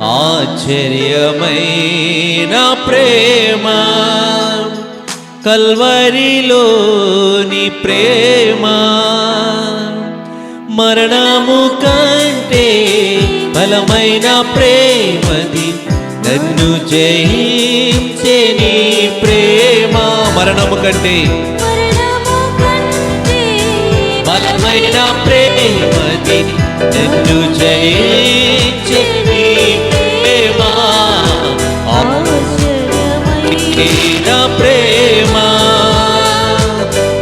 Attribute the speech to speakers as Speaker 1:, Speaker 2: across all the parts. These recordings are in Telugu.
Speaker 1: ఆశ్చర్యమైన ప్రేమ కల్వరిలోని ప్రేమ మరణము కంటే బలమైన ప్రేమది నన్ను జయించే నీ ప్రేమ. మరణము కంటే బలమైన ప్రేమది నన్ను జయించే నీ ప్రేమ. ప్రేమ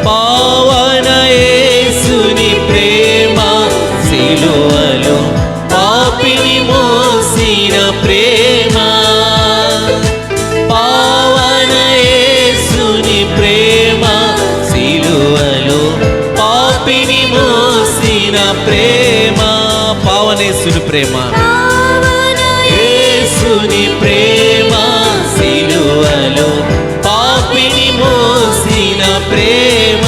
Speaker 1: పావన యేసుని ప్రేమ సిలువలో పాపిని మోసిన ప్రేమ. పావన యేసుని ప్రేమ సిలువలో పాపిని మోసిన ప్రేమ. పావన యేసుని ప్రేమ యేసుని ప్రేమ సిలువలో పాపిని మోసిన ప్రేమ.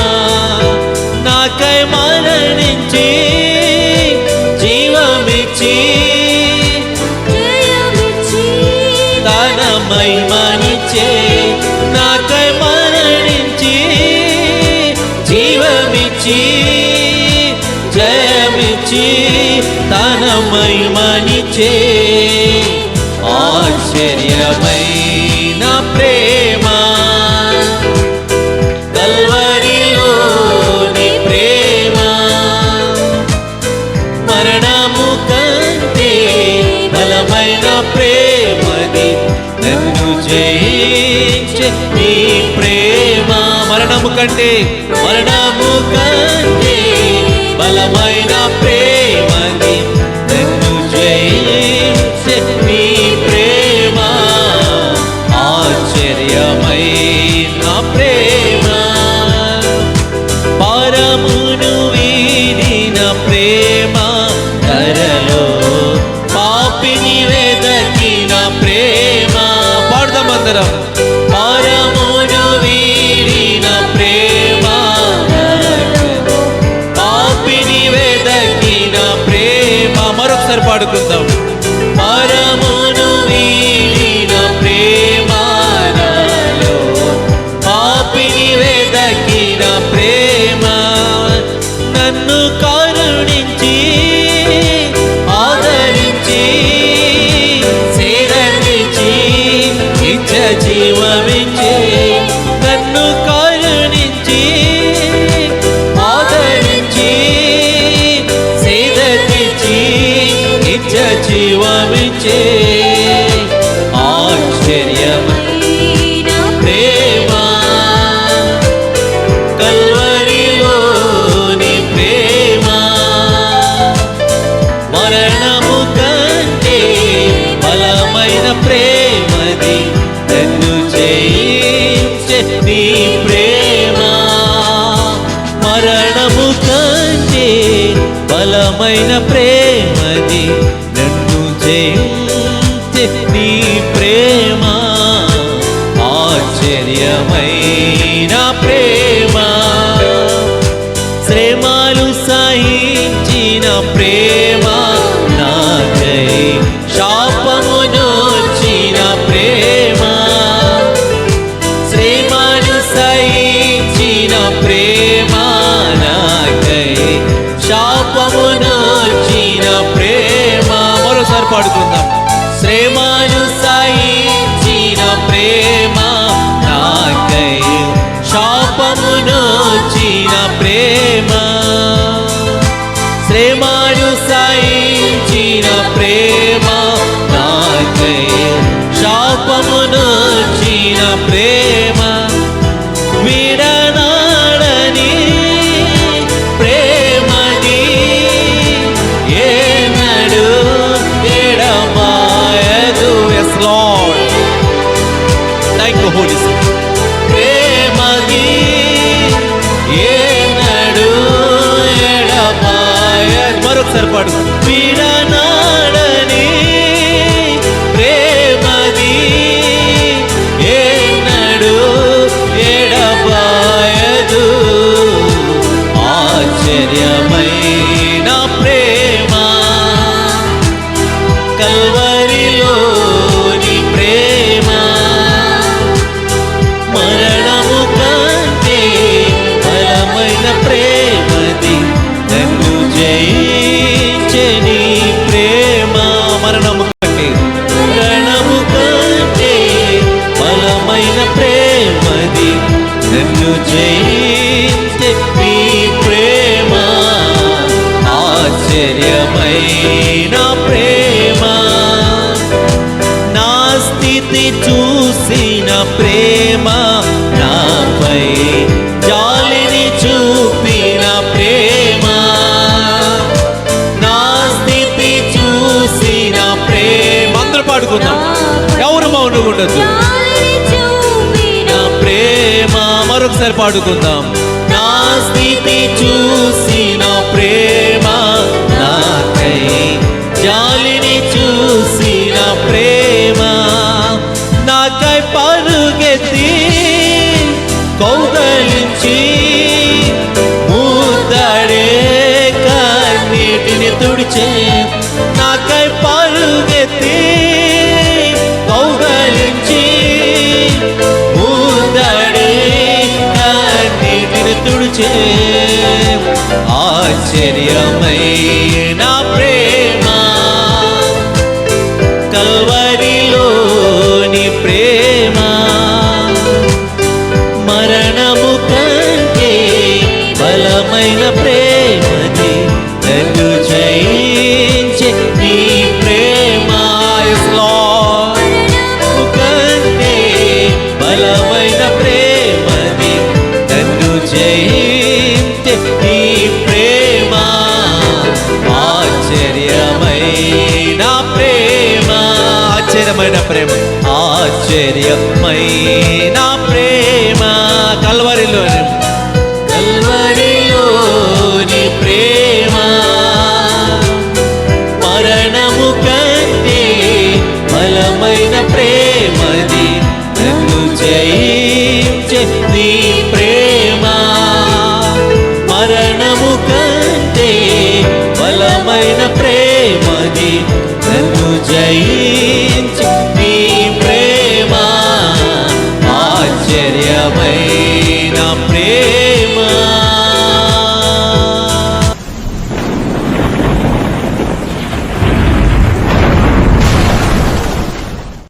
Speaker 1: నాకై మరణించి జీవమిచ్చి తన మహిమనిచ్చే. నాకై మరణించి జీవమిచ్చి జయమిచ్చి తన మహిమనిచ్చే. ఆశ్చర్యమైన ప్రేమ కల్వరిలోని ప్రేమ మరణము కంటే బలమైన ప్రేమది నన్ను జయించే నీ ప్రేమ. మరణము కంటే బలమైన ప్రేమది నన్ను జయించే నీ ప్రేమ. ఆశ్చర్యమైన ప్రేమ పరమును వీడిన ప్రేమ ధరలో పాపిని వెదకిన ప్రేమ. పాడదామందరం. పరమును వీడిన ప్రేమ పాపిని వెదకిన ప్రేమ. మరొకసారి పాడుకుందాం. పరమును వీడిన ప్రేమ పాపిని వెదకిన ప్రేమ. నన్ను కరుణించి ఆదరించి సేదరించి నిత్య జీవమిచ్చి. నన్ను కరుణించి ఆదరించి సేదరించి నిత్య జీవమిచ్చే. ఆశ్చర్యమైన ప్రేమ కల్వరిలోని ప్రేమ మరణము కంటే బలమైన ప్రేమది నన్ను జయించే నీ ప్రేమ. మరణము కంటే బలమైన ప్రేమది నన్ను జయించే నీ ప్రేమ. ఆశ్చర్యమైన ప్రేమ శ్రమలు సహించిన ప్రేమ నాకై శాపమునొచ్చిన ప్రేమ. శ్రమలు సహించిన ప్రేమ నాకై శాపమునొచ్చిన ప్రేమ. మరోసారి పాడుకుందాం. శ్రమలు సహించిన ప్రేమ నాకై శాపమునొచ్చిన ప్రేమ. శ్రమలు సహించిన ప్రేమ నాకై శాపమునొచ్చిన ప్రేమ. విడనాడని ప్రేమది ఏనాడు ఎడబాయదు. Yes Lord. Thank you Holy Spirit. ప్రేమది ఏనాడు ఎడబాయదు. మరొకసారి పాడు. విడనాడని ప్రేమది ఏనాడు ఎడబాయదు. ఆశ్చర్యమైన ప్రేమ కల్వరిలో చూసిన ప్రేమ నాపై జాలిని చూపిన ప్రేమ నా స్థితి చూసిన ప్రేమ అందరూ పాడుకుందాం ఎవరు మౌనంగా ఉండొద్దు నా ప్రేమ మరొకసారి పాడుకుందాం నా స్థితి చూసిన ప్రేమ నాకై జాలిని చూసిన ప్రేమ నాకై పరుగెత్తి కౌగలించి ముద్దడే కన్నీటిని తుడిచే నాకై పరుగెత్తి కౌగలించి ముద్దడే కన్నీటిని తుడిచే ఆశ్చర్యమైన ప్రేమ కల్వరిలోని ప్రేమ మరణము కంటే బలమైన ప్రేమది నన్ను జయించే నీ ప్రేమ కంటే బలమైన ప్రేమది నన్ను జయించే నీ ప్రేమ ఆశ్చర్యమైన ప్రేమ ఆశ్చర్యమైన ప్రేమ ఆశ్చర్యమైన ప్రేమ కల్వరిలోని ప్రేమ మరణము కంటే బలమైన ప్రేమది నన్ను జయించే నీ ప్రేమ మరణము కంటే బలమైన ప్రేమది నన్ను జయించే నీ ప్రేమ ఆశ్చర్యమైన ప్రేమ